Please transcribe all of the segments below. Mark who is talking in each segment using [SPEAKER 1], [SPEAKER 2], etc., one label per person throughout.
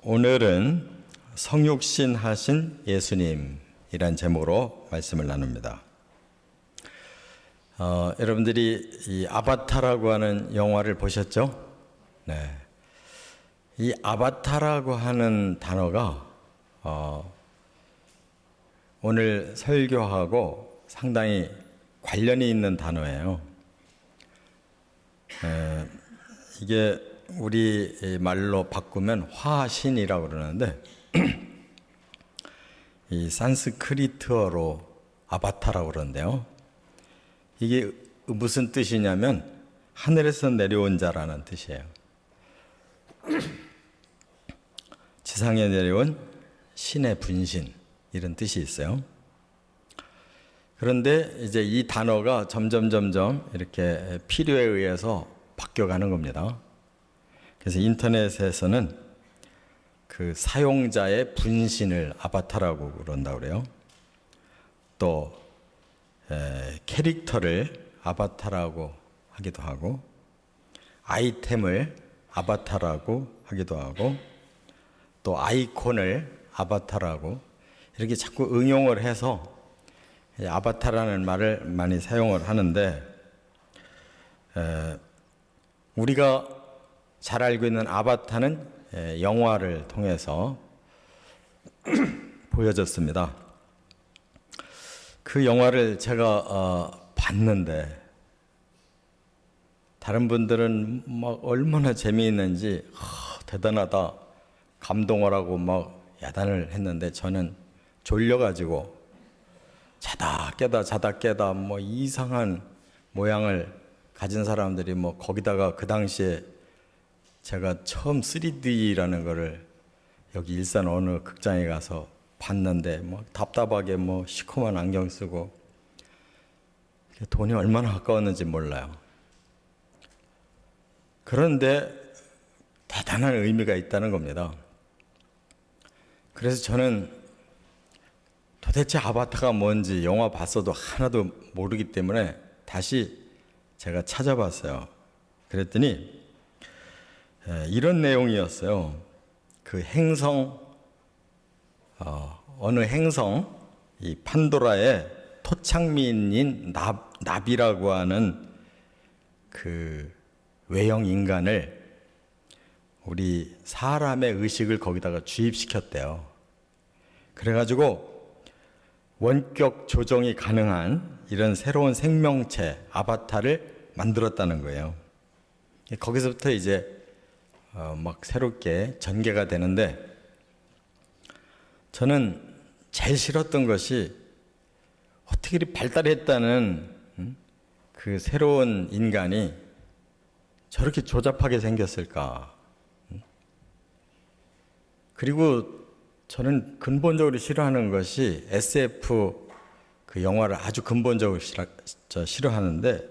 [SPEAKER 1] 오늘은 성육신 하신 예수님이란 제목으로 말씀을 나눕니다. 여러분들이 이 아바타라고 하는 영화를 보셨죠? 네. 이 아바타라고 하는 단어가 오늘 설교하고 상당히 관련이 있는 단어예요. 이게 우리 말로 바꾸면 화신이라고 그러는데 이 산스크리트어로 아바타라고 그러는데요. 이게 무슨 뜻이냐면 하늘에서 내려온 자라는 뜻이에요. 지상에 내려온 신의 분신, 이런 뜻이 있어요. 그런데 이제 이 단어가 점점 이렇게 필요에 의해서 바뀌어가는 겁니다. 그래서 인터넷에서는 그 사용자의 분신을 아바타라고 그런다고 그래요. 또 캐릭터를 아바타라고 하기도 하고, 아이템을 아바타라고 하기도 하고, 또 아이콘을 아바타라고, 이렇게 자꾸 응용을 해서 아바타라는 말을 많이 사용을 하는데, 우리가 잘 알고 있는 아바타는 영화를 통해서 보여졌습니다. 그 영화를 제가 봤는데 다른 분들은 막 얼마나 재미있는지 대단하다, 감동을 하고 막 야단을 했는데 저는 졸려가지고 자다 깨다 뭐 이상한 모양을 가진 사람들이 뭐 거기다가 그 당시에 제가 처음 3D라는 거를 여기 일산 어느 극장에 가서 봤는데 뭐 답답하게 뭐 시커먼 안경 쓰고 돈이 얼마나 아까웠는지 몰라요. 그런데 대단한 의미가 있다는 겁니다. 그래서 저는 도대체 아바타가 뭔지 영화 봤어도 하나도 모르기 때문에 다시 제가 찾아봤어요. 그랬더니 이런 내용이었어요. 그 행성, 어느 행성, 이 판도라의 토착민인 나비라고 하는 그 외형 인간을 우리 사람의 의식을 거기다가 주입시켰대요. 그래가지고 원격 조정이 가능한 이런 새로운 생명체, 아바타를 만들었다는 거예요. 거기서부터 이제 막 새롭게 전개가 되는데, 저는 제일 싫었던 것이 어떻게 이렇게 발달했다는 그 새로운 인간이 저렇게 조잡하게 생겼을까. 그리고 저는 근본적으로 싫어하는 것이 SF 그 영화를 아주 근본적으로 싫어하는데,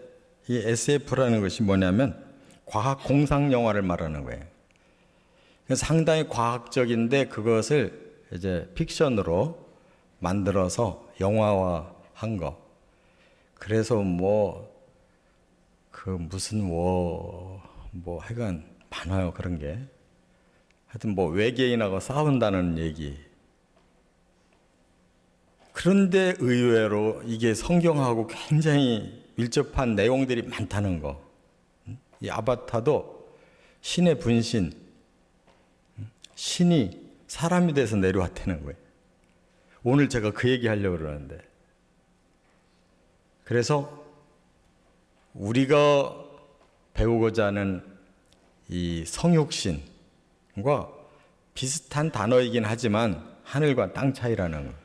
[SPEAKER 1] 이 SF라는 것이 뭐냐면 과학 공상 영화를 말하는 거예요. 상당히 과학적인데 그것을 이제 픽션으로 만들어서 영화화한 거. 그래서 하여간 많아요, 그런 게. 하여튼 외계인하고 싸운다는 얘기. 그런데 의외로 이게 성경하고 굉장히 밀접한 내용들이 많다는 거. 이 아바타도 신의 분신, 신이 사람이 돼서 내려왔다는 거예요. 오늘 제가 그 얘기 하려고 그러는데, 그래서 우리가 배우고자 하는 이 성육신과 비슷한 단어이긴 하지만 하늘과 땅 차이라는 거예요.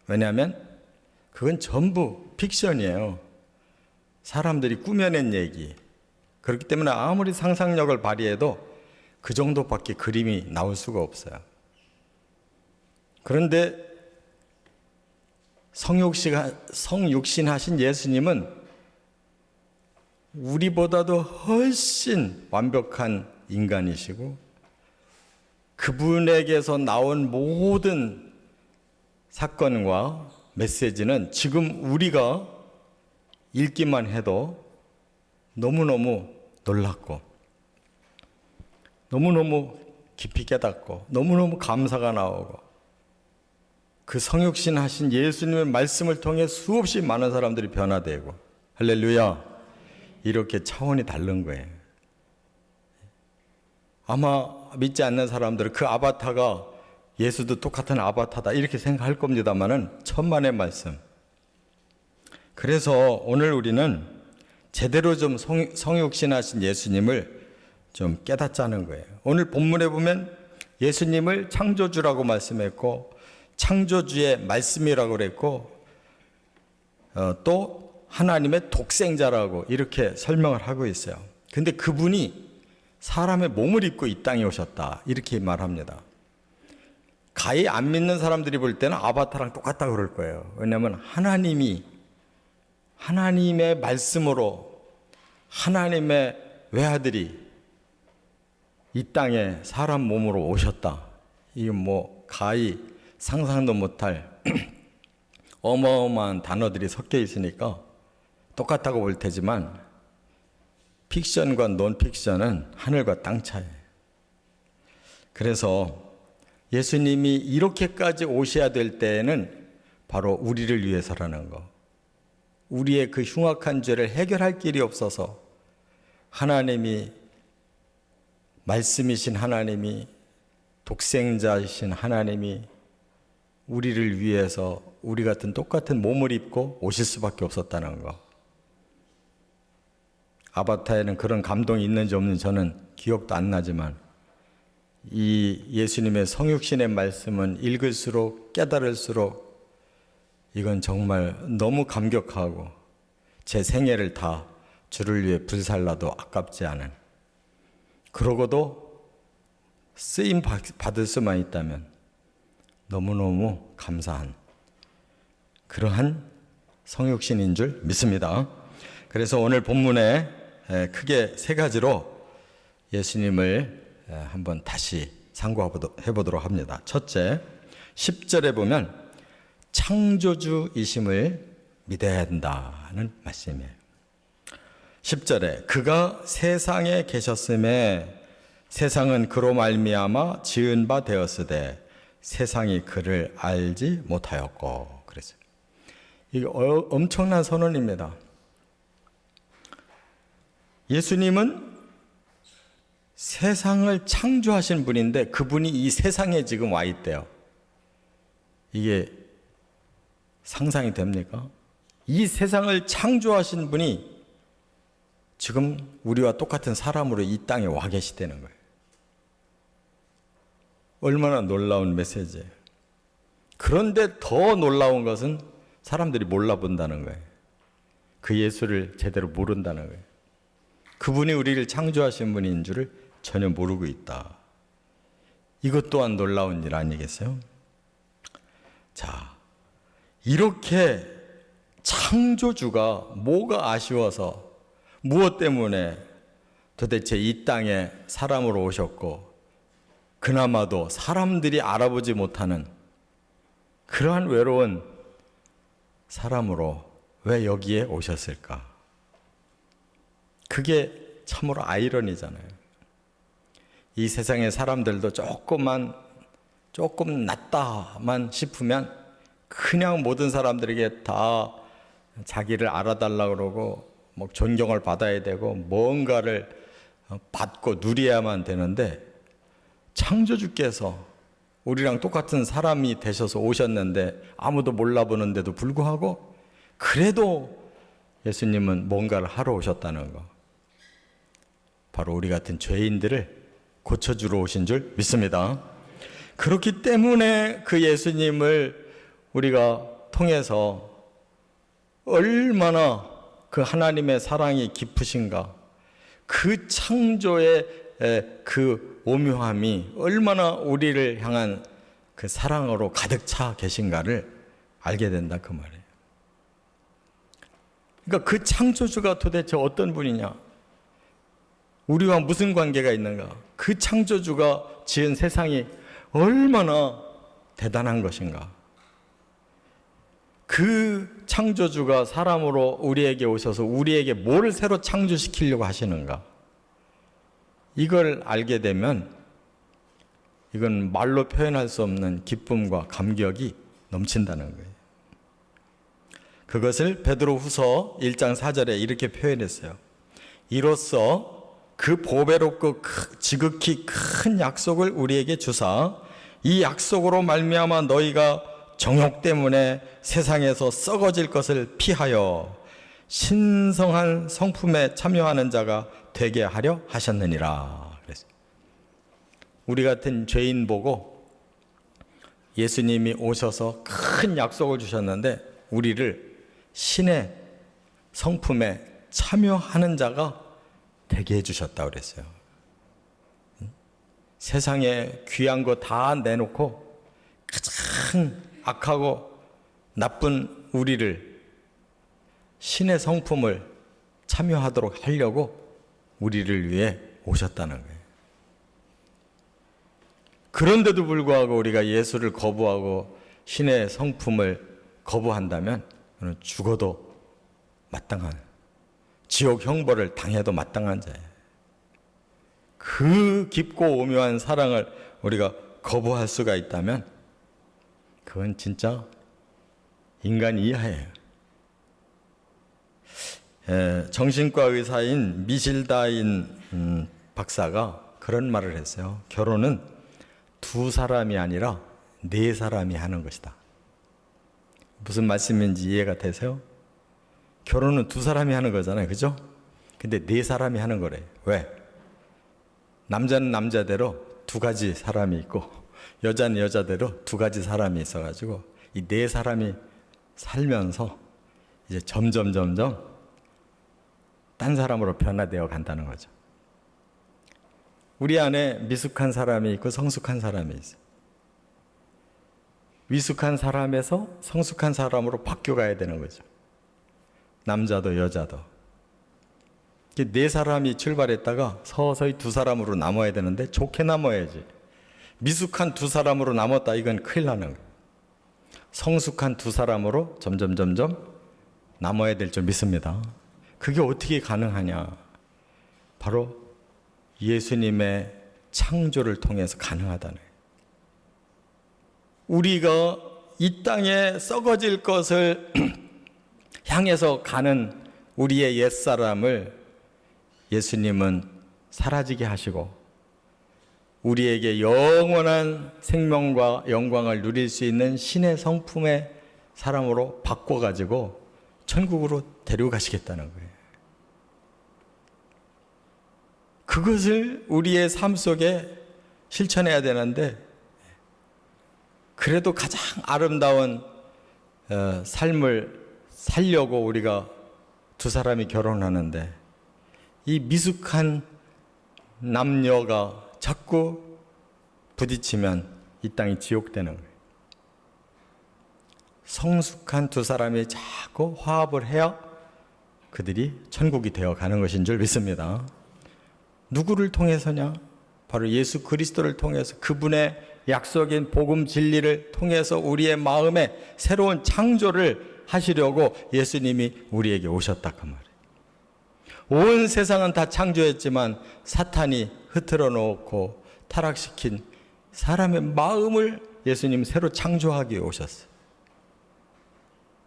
[SPEAKER 1] 왜냐하면 그건 전부 픽션이에요. 사람들이 꾸며낸 얘기. 그렇기 때문에 아무리 상상력을 발휘해도 그 정도밖에 그림이 나올 수가 없어요. 그런데 성육신 하신 예수님은 우리보다도 훨씬 완벽한 인간이시고, 그분에게서 나온 모든 사건과 메시지는 지금 우리가 읽기만 해도 너무너무 놀랍고 너무너무 깊이 깨닫고 너무너무 감사가 나오고 그 성육신 하신 예수님의 말씀을 통해 수없이 많은 사람들이 변화되고 할렐루야, 이렇게 차원이 다른 거예요. 아마 믿지 않는 사람들은 그 아바타가 예수도 똑같은 아바타다 이렇게 생각할 겁니다만은 천만의 말씀. 그래서 오늘 우리는 제대로 좀 성육신하신 예수님을 좀 깨닫자는 거예요. 오늘 본문에 보면 예수님을 창조주라고 말씀했고 창조주의 말씀이라고 그랬고 또 하나님의 독생자라고 이렇게 설명을 하고 있어요. 근데 그분이 사람의 몸을 입고 이 땅에 오셨다 이렇게 말합니다. 가히 안 믿는 사람들이 볼 때는 아바타랑 똑같다고 그럴 거예요. 왜냐하면 하나님의 말씀으로 하나님의 외아들이 이 땅에 사람 몸으로 오셨다. 이건 뭐 가히 상상도 못할 어마어마한 단어들이 섞여 있으니까 똑같다고 볼 테지만 픽션과 논픽션은 하늘과 땅 차이예요. 그래서 예수님이 이렇게까지 오셔야 될 때에는 바로 우리를 위해서라는 거. 우리의 그 흉악한 죄를 해결할 길이 없어서 하나님이 말씀이신 하나님이 독생자이신 하나님이 우리를 위해서 우리 같은 똑같은 몸을 입고 오실 수밖에 없었다는 거. 아바타에는 그런 감동이 있는지 없는지 저는 기억도 안 나지만 이 예수님의 성육신의 말씀은 읽을수록 깨달을수록 이건 정말 너무 감격하고 제 생애를 다 주를 위해 불살라도 아깝지 않은, 그러고도 쓰임 받을 수만 있다면 너무너무 감사한 그러한 성육신인 줄 믿습니다. 그래서 오늘 본문에 크게 세 가지로 예수님을 한번 다시 상고해보도록 합니다. 첫째, 10절에 보면 창조주이심을 믿어야 한다는 말씀이에요. 10절에 그가 세상에 계셨음에 세상은 그로 말미암아 지은 바 되었으되 세상이 그를 알지 못하였고 그랬어요. 이게 엄청난 선언입니다. 예수님은 세상을 창조하신 분인데 그분이 이 세상에 지금 와 있대요. 이게 상상이 됩니까? 이 세상을 창조하신 분이 지금 우리와 똑같은 사람으로 이 땅에 와 계시다는 거예요. 얼마나 놀라운 메시지예요. 그런데 더 놀라운 것은 사람들이 몰라본다는 거예요. 그 예수를 제대로 모른다는 거예요. 그분이 우리를 창조하신 분인 줄을 전혀 모르고 있다. 이것 또한 놀라운 일 아니겠어요? 자, 이렇게 창조주가 뭐가 아쉬워서 무엇 때문에 도대체 이 땅에 사람으로 오셨고 그나마도 사람들이 알아보지 못하는 그러한 외로운 사람으로 왜 여기에 오셨을까? 그게 참으로 아이러니잖아요. 이 세상의 사람들도 조금 낫다만 싶으면 그냥 모든 사람들에게 다 자기를 알아달라고 그러고 뭐 존경을 받아야 되고 뭔가를 받고 누려야만 되는데 창조주께서 우리랑 똑같은 사람이 되셔서 오셨는데 아무도 몰라보는데도 불구하고 그래도 예수님은 뭔가를 하러 오셨다는 거. 바로 우리 같은 죄인들을 고쳐주러 오신 줄 믿습니다. 그렇기 때문에 그 예수님을 우리가 통해서 얼마나 그 하나님의 사랑이 깊으신가, 그 창조의 그 오묘함이 얼마나 우리를 향한 그 사랑으로 가득 차 계신가를 알게 된다 그 말이에요. 그러니까 그 창조주가 도대체 어떤 분이냐, 우리와 무슨 관계가 있는가, 그 창조주가 지은 세상이 얼마나 대단한 것인가, 그 창조주가 사람으로 우리에게 오셔서 우리에게 뭘 새로 창조시키려고 하시는가, 이걸 알게 되면 이건 말로 표현할 수 없는 기쁨과 감격이 넘친다는 거예요. 그것을 베드로후서 1장 4절에 이렇게 표현했어요. 이로써 그 보배롭고 지극히 큰 약속을 우리에게 주사 이 약속으로 말미암아 너희가 정욕 때문에 세상에서 썩어질 것을 피하여 신성한 성품에 참여하는 자가 되게 하려 하셨느니라. 그랬어요. 우리 같은 죄인 보고 예수님이 오셔서 큰 약속을 주셨는데 우리를 신의 성품에 참여하는 자가 되게 해주셨다고 그랬어요. 세상에 귀한 거 다 내놓고 가장 악하고 나쁜 우리를 신의 성품을 참여하도록 하려고 우리를 위해 오셨다는 거예요. 그런데도 불구하고 우리가 예수를 거부하고 신의 성품을 거부한다면 죽어도 마땅한, 지옥 형벌을 당해도 마땅한 자예요. 그 깊고 오묘한 사랑을 우리가 거부할 수가 있다면 그건 진짜 인간 이하예요. 정신과 의사인 미실다인 박사가 그런 말을 했어요. 결혼은 두 사람이 아니라 네 사람이 하는 것이다. 무슨 말씀인지 이해가 되세요? 결혼은 두 사람이 하는 거잖아요. 그죠? 근데 네 사람이 하는 거래. 왜? 남자는 남자대로 두 가지 사람이 있고 여자는 여자대로 두 가지 사람이 있어가지고 이 네 사람이 살면서 이제 점점 딴 사람으로 변화되어 간다는 거죠. 우리 안에 미숙한 사람이 있고 성숙한 사람이 있어요. 미숙한 사람에서 성숙한 사람으로 바뀌어가야 되는 거죠. 남자도 여자도. 네 사람이 출발했다가 서서히 두 사람으로 남아야 되는데 좋게 남아야지. 미숙한 두 사람으로 남았다, 이건 큰일 나는 거예요. 성숙한 두 사람으로 점점 남아야 될 줄 믿습니다. 그게 어떻게 가능하냐? 바로 예수님의 창조를 통해서 가능하다는 거예요. 우리가 이 땅에 썩어질 것을 향해서 가는 우리의 옛사람을 예수님은 사라지게 하시고 우리에게 영원한 생명과 영광을 누릴 수 있는 신의 성품의 사람으로 바꿔가지고 천국으로 데려가시겠다는 거예요. 그것을 우리의 삶 속에 실천해야 되는데 그래도 가장 아름다운 삶을 살려고 우리가 두 사람이 결혼하는데 이 미숙한 남녀가 자꾸 부딪히면 이 땅이 지옥되는 거예요. 성숙한 두 사람이 자꾸 화합을 해야 그들이 천국이 되어 가는 것인 줄 믿습니다. 누구를 통해서냐? 바로 예수 그리스도를 통해서 그분의 약속인 복음 진리를 통해서 우리의 마음에 새로운 창조를 하시려고 예수님이 우리에게 오셨다 그 말이에요. 온 세상은 다 창조했지만 사탄이 흐트러 놓고 타락시킨 사람의 마음을 예수님 새로 창조하기 위해 오셨어요.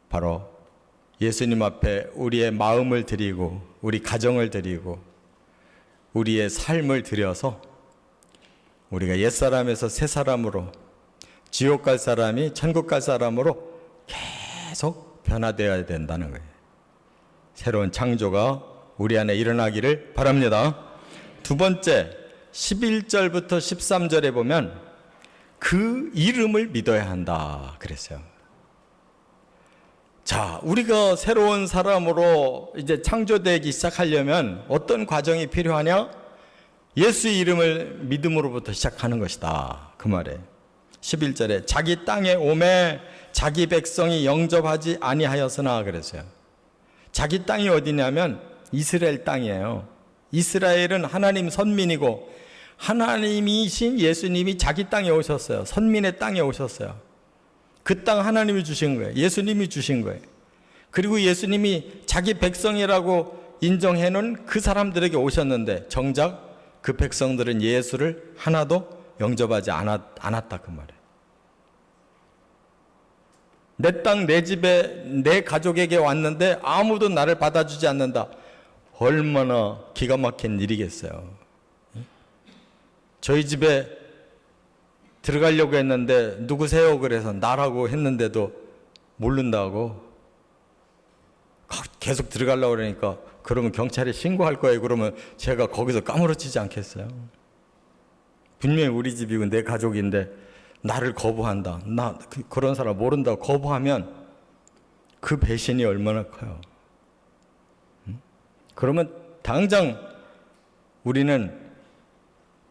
[SPEAKER 1] 바로 예수님 앞에 우리의 마음을 드리고 우리 가정을 드리고 우리의 삶을 드려서 우리가 옛사람에서 새사람으로 지옥 갈 사람이 천국 갈 사람으로 계속 변화되어야 된다는 거예요. 새로운 창조가 우리 안에 일어나기를 바랍니다. 두 번째, 11절부터 13절에 보면 그 이름을 믿어야 한다 그랬어요. 자, 우리가 새로운 사람으로 이제 창조되기 시작하려면 어떤 과정이 필요하냐? 예수의 이름을 믿음으로부터 시작하는 것이다 그 말에 11절에 자기 땅에 오매 자기 백성이 영접하지 아니하였으나 그랬어요. 자기 땅이 어디냐면 이스라엘 땅이에요. 이스라엘은 하나님 선민이고 하나님이신 예수님이 자기 땅에 오셨어요. 선민의 땅에 오셨어요. 그 땅 하나님이 주신 거예요. 예수님이 주신 거예요. 그리고 예수님이 자기 백성이라고 인정해 놓은 그 사람들에게 오셨는데 정작 그 백성들은 예수를 하나도 영접하지 않았다 그 말이에요. 내 땅, 내 집에, 내 가족에게 왔는데 아무도 나를 받아주지 않는다. 얼마나 기가 막힌 일이겠어요. 저희 집에 들어가려고 했는데 누구세요? 그래서 나라고 했는데도 모른다고 계속 들어가려고 그러니까 그러면 경찰에 신고할 거예요. 그러면 제가 거기서 까무러치지 않겠어요? 분명히 우리 집이고 내 가족인데 나를 거부한다. 나 그런 사람 모른다고 거부하면 그 배신이 얼마나 커요. 그러면 당장 우리는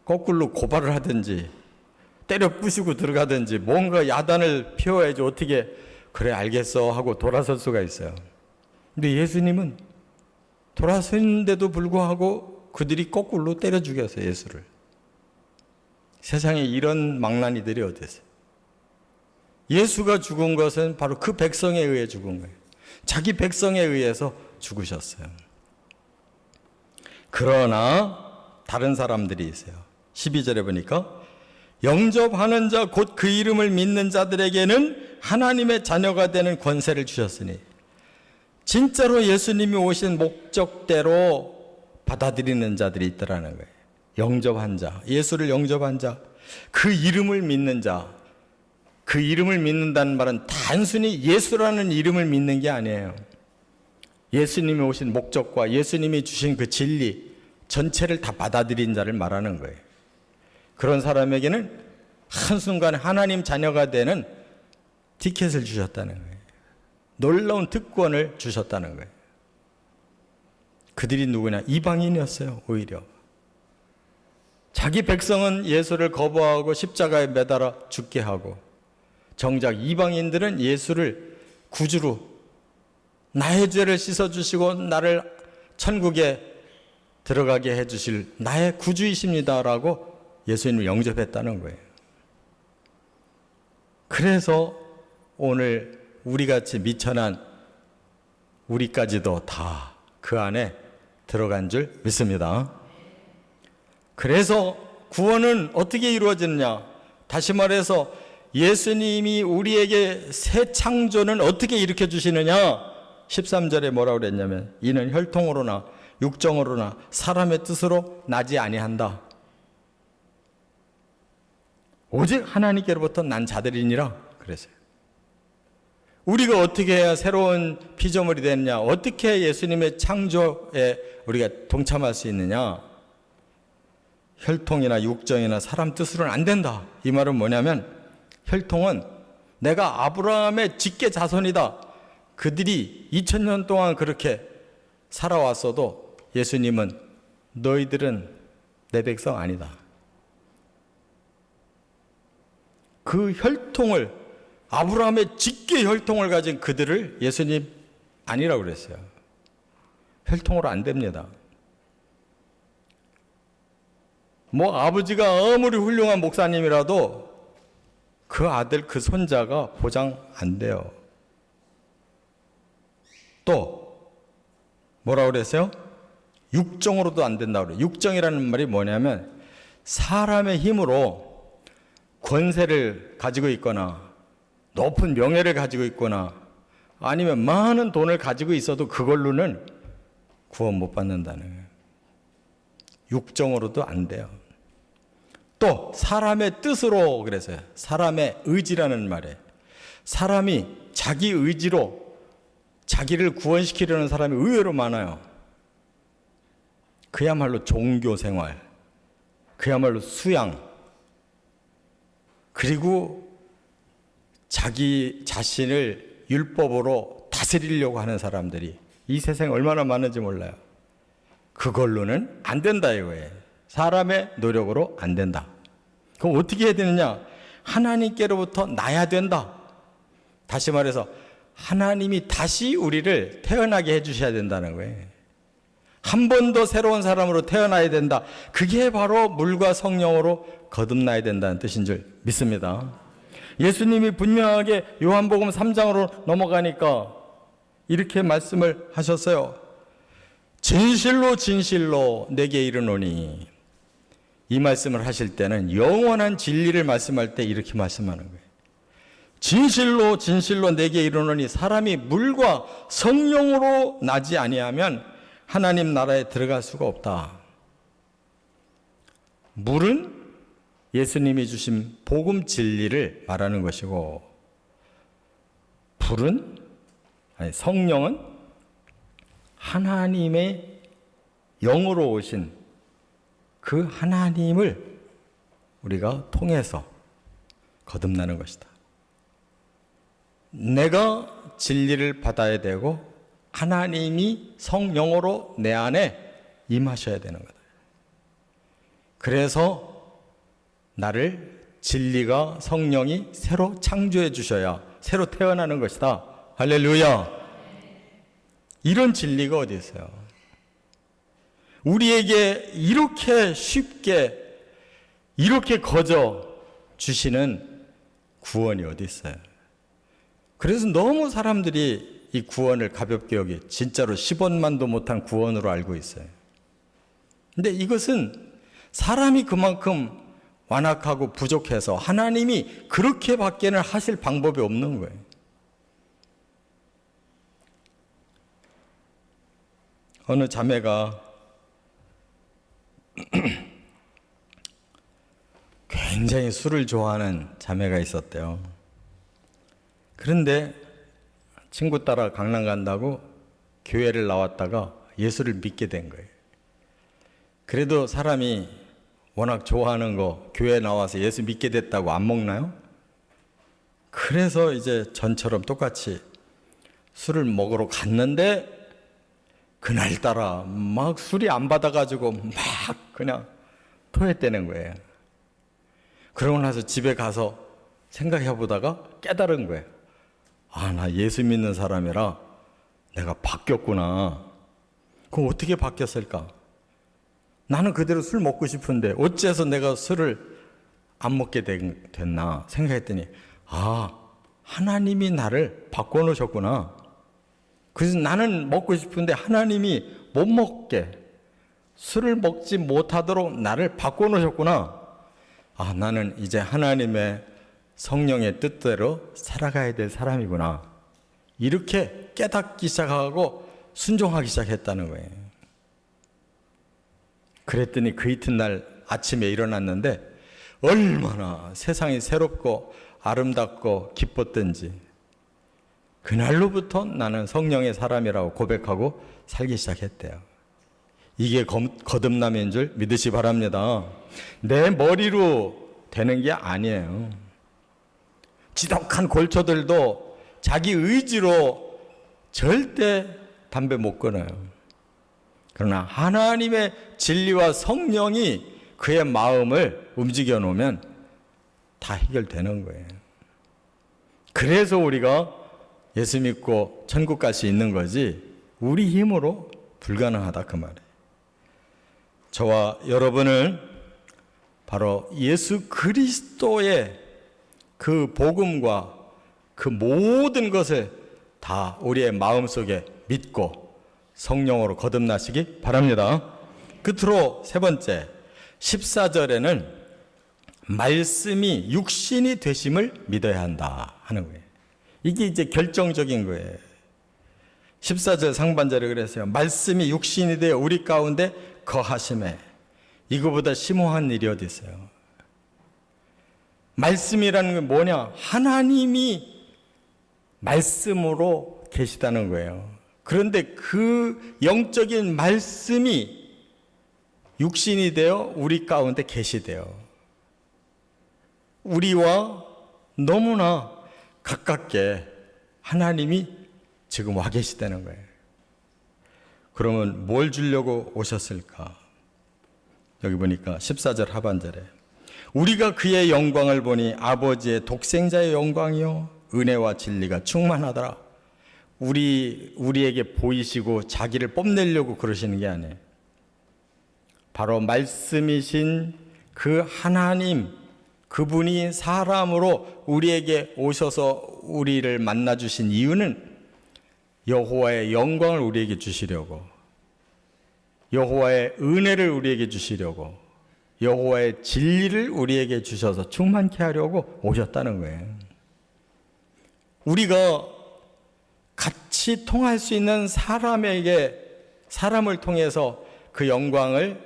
[SPEAKER 1] 거꾸로 고발을 하든지 때려 부시고 들어가든지 뭔가 야단을 피워야지 어떻게 그래 알겠어 하고 돌아설 수가 있어요. 근데 예수님은 돌아섰는데도 불구하고 그들이 거꾸로 때려 죽였어요. 예수를. 세상에 이런 망나니들이 어디 있어요? 예수가 죽은 것은 바로 그 백성에 의해 죽은 거예요. 자기 백성에 의해서 죽으셨어요. 그러나 다른 사람들이 있어요. 12절에 보니까 영접하는 자 곧 그 이름을 믿는 자들에게는 하나님의 자녀가 되는 권세를 주셨으니 진짜로 예수님이 오신 목적대로 받아들이는 자들이 있더라는 거예요. 영접한 자, 예수를 영접한 자, 그 이름을 믿는 자. 그 이름을 믿는다는 말은 단순히 예수라는 이름을 믿는 게 아니에요. 예수님이 오신 목적과 예수님이 주신 그 진리 전체를 다 받아들인 자를 말하는 거예요. 그런 사람에게는 한순간에 하나님 자녀가 되는 티켓을 주셨다는 거예요. 놀라운 특권을 주셨다는 거예요. 그들이 누구냐? 이방인이었어요. 오히려 자기 백성은 예수를 거부하고 십자가에 매달아 죽게 하고 정작 이방인들은 예수를 구주로 나의 죄를 씻어주시고 나를 천국에 들어가게 해주실 나의 구주이십니다라고 예수님을 영접했다는 거예요. 그래서 오늘 우리같이 미천한 우리까지도 다 그 안에 들어간 줄 믿습니다. 그래서 구원은 어떻게 이루어지느냐? 다시 말해서 예수님이 우리에게 새 창조는 어떻게 일으켜 주시느냐? 13절에 뭐라고 그랬냐면 이는 혈통으로나 육정으로나 사람의 뜻으로 나지 아니한다. 오직 하나님께로부터 난 자들이니라 그랬어요. 우리가 어떻게 해야 새로운 피조물이 되느냐? 어떻게 예수님의 창조에 우리가 동참할 수 있느냐? 혈통이나 육정이나 사람 뜻으로는 안 된다. 이 말은 뭐냐면 혈통은 내가 아브라함의 직계 자손이다. 그들이 2000년 동안 그렇게 살아왔어도 예수님은 너희들은 내 백성 아니다. 그 혈통을 아브라함의 직계 혈통을 가진 그들을 예수님 아니라고 그랬어요. 혈통으로 안 됩니다. 뭐 아버지가 아무리 훌륭한 목사님이라도 그 아들 그 손자가 보장 안 돼요. 또 뭐라고 그랬어요? 육정으로도 안 된다고 그래요. 육정이라는 말이 뭐냐면 사람의 힘으로 권세를 가지고 있거나 높은 명예를 가지고 있거나 아니면 많은 돈을 가지고 있어도 그걸로는 구원 못 받는다는 거예요. 육정으로도 안 돼요. 또 사람의 뜻으로 그래서요. 사람의 의지라는 말에 사람이 자기 의지로 자기를 구원시키려는 사람이 의외로 많아요. 그야말로 종교생활, 그야말로 수양, 그리고 자기 자신을 율법으로 다스리려고 하는 사람들이 이 세상에 얼마나 많은지 몰라요. 그걸로는 안 된다 이거예요. 사람의 노력으로 안 된다. 그럼 어떻게 해야 되느냐? 하나님께로부터 나야 된다. 다시 말해서 하나님이 다시 우리를 태어나게 해주셔야 된다는 거예요. 한 번 더 새로운 사람으로 태어나야 된다. 그게 바로 물과 성령으로 거듭나야 된다는 뜻인 줄 믿습니다. 예수님이 분명하게 요한복음 3장으로 넘어가니까 이렇게 말씀을 하셨어요. 진실로 진실로 내게 이르노니 이 말씀을 하실 때는 영원한 진리를 말씀할 때 이렇게 말씀하는 거예요. 진실로 진실로 내게 이르노니 사람이 물과 성령으로 나지 아니하면 하나님 나라에 들어갈 수가 없다. 물은 예수님이 주신 복음 진리를 말하는 것이고, 성령은 하나님의 영으로 오신 그 하나님을 우리가 통해서 거듭나는 것이다. 내가 진리를 받아야 되고 하나님이 성령으로 내 안에 임하셔야 되는 거다. 그래서 나를 진리가 성령이 새로 창조해 주셔야 새로 태어나는 것이다. 할렐루야. 이런 진리가 어디 있어요? 우리에게 이렇게 쉽게 이렇게 거저 주시는 구원이 어디 있어요? 그래서 너무 사람들이 이 구원을 가볍게 여기 진짜로 10원만도 못한 구원으로 알고 있어요. 근데 이것은 사람이 그만큼 완악하고 부족해서 하나님이 그렇게밖에는 하실 방법이 없는 거예요. 어느 자매가 굉장히 술을 좋아하는 자매가 있었대요. 그런데 친구 따라 강남 간다고 교회를 나왔다가 예수를 믿게 된 거예요. 그래도 사람이 워낙 좋아하는 거 교회 나와서 예수 믿게 됐다고 안 먹나요? 그래서 이제 전처럼 똑같이 술을 먹으러 갔는데 그날따라 막 술이 안 받아가지고 막 그냥 토했다는 거예요. 그러고 나서 집에 가서 생각해 보다가 깨달은 거예요. 아, 나 예수 믿는 사람이라 내가 바뀌었구나. 그럼 어떻게 바뀌었을까? 나는 그대로 술 먹고 싶은데 어째서 내가 술을 안 먹게 됐나 생각했더니, 아, 하나님이 나를 바꿔놓으셨구나. 그래서 나는 먹고 싶은데 하나님이 못 먹게, 술을 먹지 못하도록 나를 바꿔놓으셨구나. 아, 나는 이제 하나님의 성령의 뜻대로 살아가야 될 사람이구나. 이렇게 깨닫기 시작하고 순종하기 시작했다는 거예요. 그랬더니 그 이튿날 아침에 일어났는데 얼마나 세상이 새롭고 아름답고 기뻤던지, 그날로부터 나는 성령의 사람이라고 고백하고 살기 시작했대요. 이게 거듭남인 줄 믿으시 바랍니다. 내 머리로 되는 게 아니에요. 지독한 골초들도 자기 의지로 절대 담배 못 끊어요. 그러나 하나님의 진리와 성령이 그의 마음을 움직여 놓으면 다 해결되는 거예요. 그래서 우리가 예수 믿고 천국 갈 수 있는 거지 우리 힘으로 불가능하다 그 말이에요. 저와 여러분을 바로 예수 그리스도의 그 복음과 그 모든 것을 다 우리의 마음속에 믿고 성령으로 거듭나시기 바랍니다. 끝으로 세 번째, 14절에는 말씀이 육신이 되심을 믿어야 한다 하는 거예요. 이게 이제 결정적인 거예요. 14절 상반절에 그랬어요. 말씀이 육신이 되어 우리 가운데 거하심에. 이거보다 심오한 일이 어디 있어요? 말씀이라는 건 뭐냐? 하나님이 말씀으로 계시다는 거예요. 그런데 그 영적인 말씀이 육신이 되어 우리 가운데 계시대요. 우리와 너무나 가깝게 하나님이 지금 와 계시다는 거예요. 그러면 뭘 주려고 오셨을까? 여기 보니까 14절 하반절에 우리가 그의 영광을 보니 아버지의 독생자의 영광이요 은혜와 진리가 충만하더라. 우리에게 보이시고 자기를 뽐내려고 그러시는 게 아니에요. 바로 말씀이신 그 하나님, 그분이 사람으로 우리에게 오셔서 우리를 만나주신 이유는 여호와의 영광을 우리에게 주시려고, 여호와의 은혜를 우리에게 주시려고, 여호와의 진리를 우리에게 주셔서 충만케 하려고 오셨다는 거예요. 우리가 같이 통할 수 있는 사람을 통해서 그 영광을,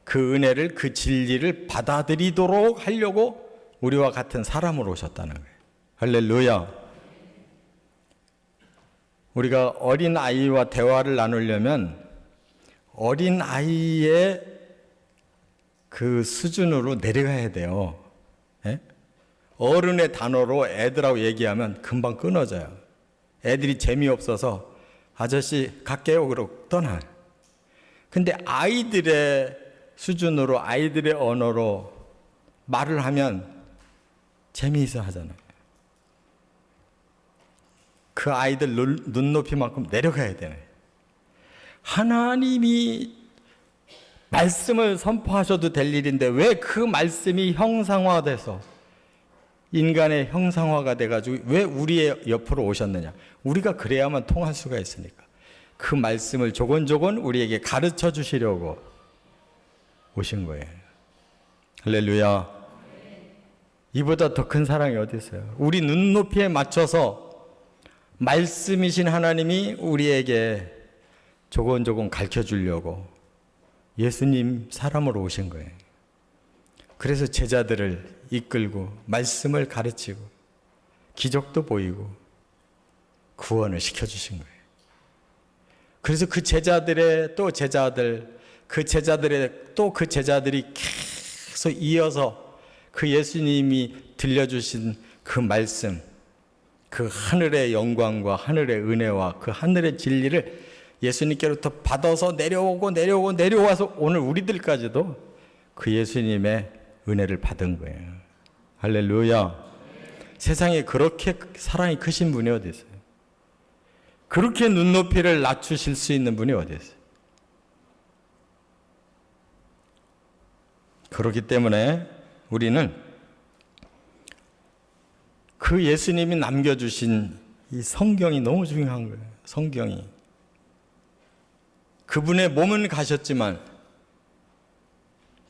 [SPEAKER 1] 그 은혜를, 그 진리를 받아들이도록 하려고 우리와 같은 사람으로 오셨다는 거예요. 할렐루야. 우리가 어린 아이와 대화를 나누려면 어린 아이의 그 수준으로 내려가야 돼요. 예? 어른의 단어로 애들하고 얘기하면 금방 끊어져요. 애들이 재미없어서 아저씨 갈게요 그러고 떠나요. 근데 아이들의 수준으로, 아이들의 언어로 말을 하면 재미있어 하잖아요. 그 아이들 눈높이만큼 내려가야 되네. 하나님이 말씀을 선포하셔도 될 일인데 왜 그 말씀이 형상화돼서 인간의 형상화가 돼가지고 왜 우리의 옆으로 오셨느냐? 우리가 그래야만 통할 수가 있으니까 그 말씀을 조곤조곤 우리에게 가르쳐 주시려고 오신 거예요. 할렐루야. 이보다 더 큰 사랑이 어디 있어요? 우리 눈높이에 맞춰서 말씀이신 하나님이 우리에게 조곤조곤 가르쳐 주려고 예수님 사람으로 오신 거예요. 그래서 제자들을 이끌고 말씀을 가르치고 기적도 보이고 구원을 시켜주신 거예요. 그래서 그 제자들의 또 제자들, 그 제자들의 또 그 제자들이 계속 이어서 그 예수님이 들려주신 그 말씀, 그 하늘의 영광과 하늘의 은혜와 그 하늘의 진리를 예수님께로부터 받아서 내려와서 오늘 우리들까지도 그 예수님의 은혜를 받은 거예요. 할렐루야. 세상에 그렇게 사랑이 크신 분이 어디 있어요? 그렇게 눈높이를 낮추실 수 있는 분이 어디 있어요? 그렇기 때문에 우리는 그 예수님이 남겨주신 이 성경이 너무 중요한 거예요. 성경이. 그분의 몸은 가셨지만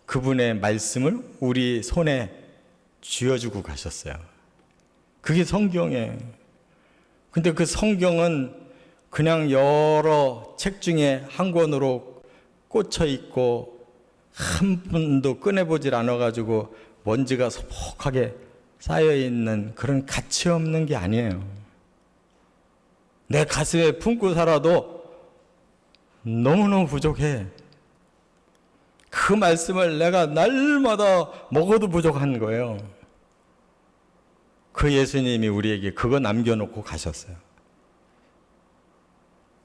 [SPEAKER 1] 그분의 말씀을 우리 손에 쥐어주고 가셨어요. 그게 성경이에요. 근데 그 성경은 그냥 여러 책 중에 한 권으로 꽂혀 있고 한 번도 꺼내보질 않아가지고 먼지가 소복하게 쌓여있는 그런 가치 없는 게 아니에요. 내 가슴에 품고 살아도 너무너무 부족해. 그 말씀을 내가 날마다 먹어도 부족한 거예요. 그 예수님이 우리에게 그거 남겨놓고 가셨어요.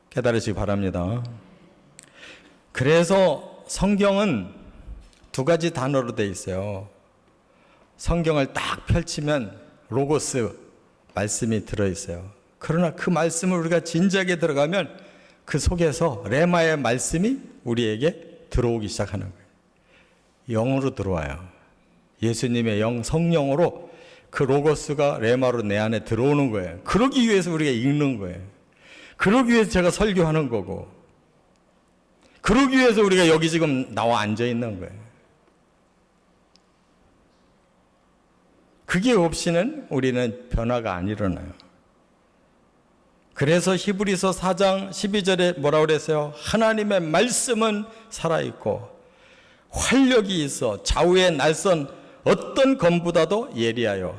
[SPEAKER 1] 깨달으시기 바랍니다. 그래서 성경은 두 가지 단어로 되어 있어요. 성경을 딱 펼치면 로고스, 말씀이 들어있어요. 그러나 그 말씀을 우리가 진지하게 들어가면 그 속에서 레마의 말씀이 우리에게 들어오기 시작하는 거예요. 영으로 들어와요. 예수님의 영, 성령으로 그 로고스가 레마로 내 안에 들어오는 거예요. 그러기 위해서 우리가 읽는 거예요. 그러기 위해서 제가 설교하는 거고, 그러기 위해서 우리가 여기 지금 나와 앉아 있는 거예요. 그게 없이는 우리는 변화가 안 일어나요. 그래서 히브리서 4장 12절에 뭐라고 그랬어요? 하나님의 말씀은 살아있고 활력이 있어 좌우의 날선 어떤 검보다도 예리하여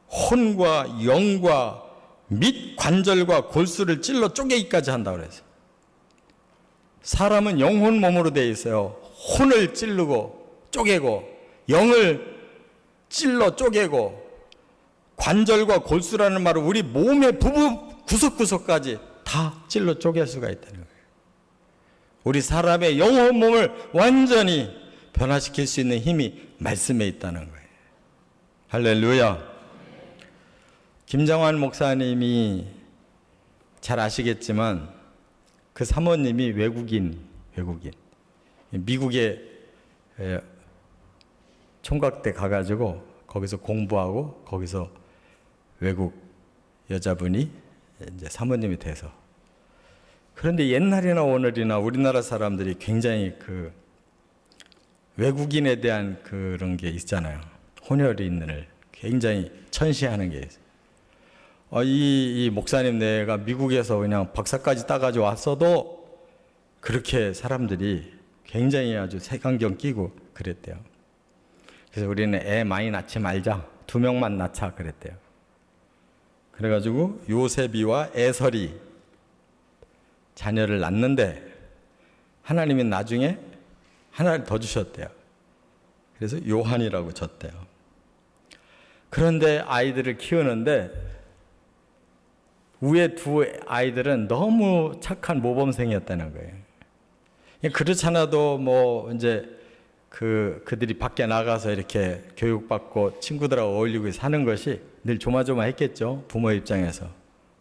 [SPEAKER 1] 혼과 영과 및 관절과 골수를 찔러 쪼개기까지 한다고 그랬어요. 사람은 영혼 몸으로 되어 있어요. 혼을 찌르고 쪼개고 영을 찔러 쪼개고 관절과 골수라는 말은 우리 몸의 부부 구석구석까지 다 찔러 쪼갤 수가 있다는 거예요. 우리 사람의 영혼 몸을 완전히 변화시킬 수 있는 힘이 말씀에 있다는 거예요. 할렐루야. 김정환 목사님이 잘 아시겠지만 그 사모님이 외국인 미국에 총각대 가가지고 거기서 공부하고 거기서 외국 여자분이 이제 사모님이 돼서, 그런데 옛날이나 오늘이나 우리나라 사람들이 굉장히 그 외국인에 대한 그런 게 있잖아요. 혼혈인을 굉장히 천시하는 게 있어요. 이 목사님 내가 미국에서 그냥 박사까지 따가지고 왔어도 그렇게 사람들이 굉장히 아주 색안경 끼고 그랬대요. 그래서 우리는 애 많이 낳지 말자. 2명만 낳자 그랬대요. 그래가지고 요셉이와 에설이 자녀를 낳는데 하나님이 나중에 하나를 더 주셨대요. 그래서 요한이라고 줬대요. 그런데 아이들을 키우는데 위에 2 아이들은 너무 착한 모범생이었다는 거예요. 그렇잖아도 뭐 이제 그들이 밖에 나가서 이렇게 교육받고 친구들하고 어울리고 사는 것이 늘 조마조마했겠죠. 부모 입장에서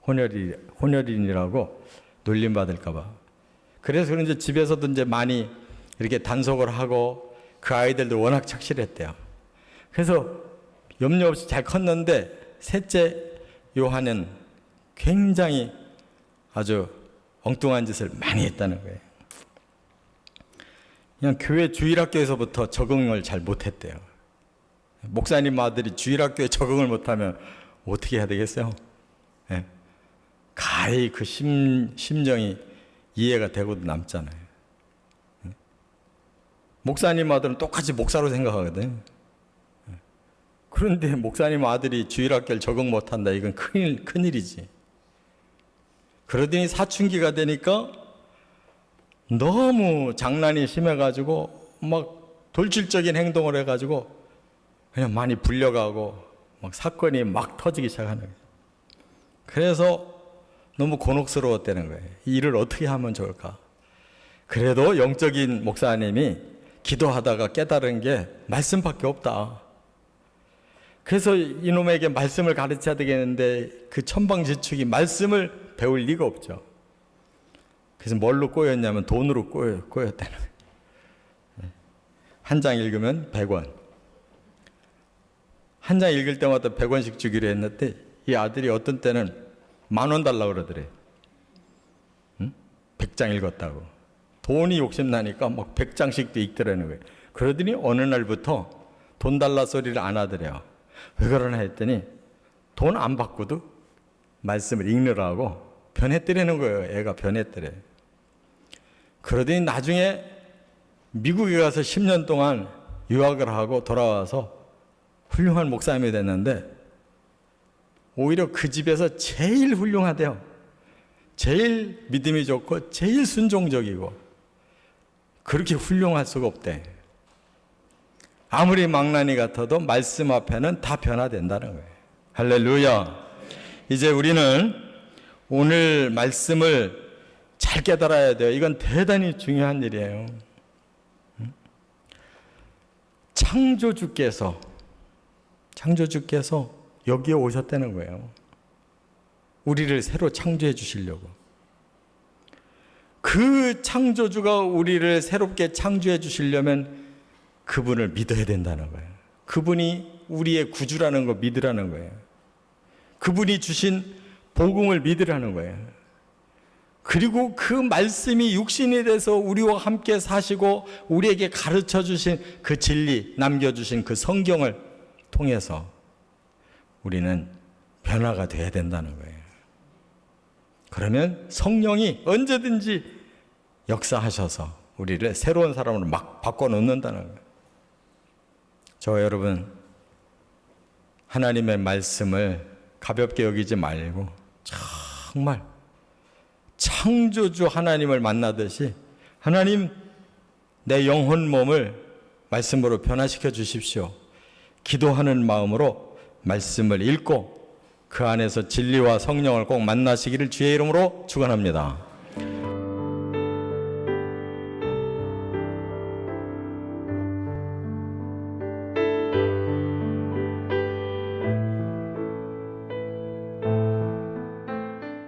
[SPEAKER 1] 혼혈인이라고 놀림받을까봐. 그래서 이제 집에서도 이제 많이 이렇게 단속을 하고 그 아이들도 워낙 착실했대요. 그래서 염려 없이 잘 컸는데 셋째 요한은 굉장히 아주 엉뚱한 짓을 많이 했다는 거예요. 그냥 교회 주일학교에서부터 적응을 잘 못했대요. 목사님 아들이 주일학교에 적응을 못하면 어떻게 해야 되겠어요? 네. 가히 그 심정이 이해가 되고도 남잖아요. 네. 목사님 아들은 똑같이 목사로 생각하거든요. 네. 그런데 목사님 아들이 주일학교를 적응 못한다. 이건 큰일이지. 그러더니 사춘기가 되니까 너무 장난이 심해가지고 막 돌질적인 행동을 해가지고 그냥 많이 불려가고 막 사건이 막 터지기 시작하는 거예요. 그래서 너무 곤혹스러웠다는 거예요. 이 일을 어떻게 하면 좋을까? 그래도 영적인 목사님이 기도하다가 깨달은 게 말씀밖에 없다. 그래서 이놈에게 말씀을 가르쳐야 되겠는데 그 천방지축이 말씀을 배울 리가 없죠. 그래서 뭘로 꼬였냐면 돈으로 꼬였다는 거예요. 한 장 읽으면 100원. 한 장 읽을 때마다 100원씩 주기로 했는데 이 아들이 어떤 때는 10,000원 달라고 그러더래. 100장 읽었다고. 돈이 욕심나니까 막 100장씩도 읽더라는 거예요. 그러더니 어느 날부터 돈 달라 소리를 안 하더래요. 왜 그러나 했더니 돈 안 받고도 말씀을 읽느라고 변했더라는 거예요. 애가 변했더래. 그러더니 나중에 미국에 가서 10년 동안 유학을 하고 돌아와서 훌륭한 목사님이 됐는데 오히려 그 집에서 제일 훌륭하대요. 제일 믿음이 좋고 제일 순종적이고 그렇게 훌륭할 수가 없대. 아무리 망나니 같아도 말씀 앞에는 다 변화된다는 거예요. 할렐루야. 이제 우리는 오늘 말씀을 잘 깨달아야 돼요. 이건 대단히 중요한 일이에요. 창조주께서 여기에 오셨다는 거예요. 우리를 새로 창조해 주시려고. 그 창조주가 우리를 새롭게 창조해 주시려면 그분을 믿어야 된다는 거예요. 그분이 우리의 구주라는 거 믿으라는 거예요. 그분이 주신 복음을 믿으라는 거예요. 그리고 그 말씀이 육신이 돼서 우리와 함께 사시고 우리에게 가르쳐 주신 그 진리, 남겨주신 그 성경을 통해서 우리는 변화가 돼야 된다는 거예요. 그러면 성령이 언제든지 역사하셔서 우리를 새로운 사람으로 막 바꿔놓는다는 거예요. 저 여러분, 하나님의 말씀을 가볍게 여기지 말고 정말 창조주 하나님을 만나듯이 하나님, 내 영혼 몸을 말씀으로 변화시켜 주십시오. 기도하는 마음으로 말씀을 읽고 그 안에서 진리와 성령을 꼭 만나시기를 주의 이름으로 축원합니다.